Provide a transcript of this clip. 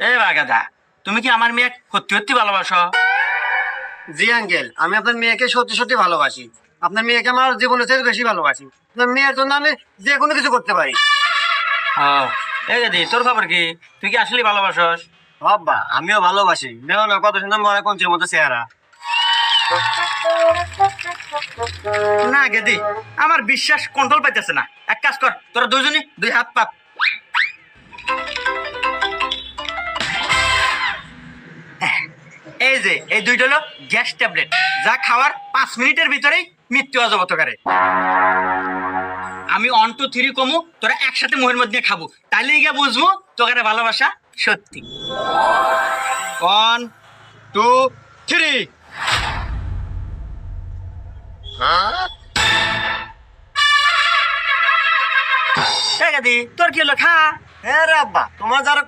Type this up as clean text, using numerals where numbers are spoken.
এ বাগাদা, তুমি কি আমার মেয়ে সত্যি সত্যি ভালোবাসো? জি আঙ্কেল, আমি আপনার মেয়েকে সত্যি সত্যি ভালোবাসি। আপনার মেয়েকে আমার জীবনের চেয়ে বেশি ভালোবাসি। আপনার মেয়ের জন্য আমি যে কোনো কিছু করতে পারি। এই দাদি, তোর খবর কি? তুই কি আসলে ভালোবাসস? বাবা, আমিও ভালোবাসি। দেখো না কত সুন্দর মনে কঞ্চের মতো চেহারা। না গেদি, আমার বিশ্বাস কন্ট্রোল পাইতেছে না। এক কাজ কর, তোরা দুজনই দুই হাত পাত। এই যে এই দুইটা হলো গ্যাস ট্যাবলেট, যা খাওয়ার 5 মিনিটের ভিতরেই মৃত্যু অজগত করে। আমি 1 2 3 কমু, তোরা একসাথে মুখের মধ্যে খাবো, তাইলে গিয়ে বুঝবো তোকে ভালোবাসা সত্যি। 1 2 3। তোর কি হলো? খা। হ্যাঁ রে আব্বা, তোমার যারা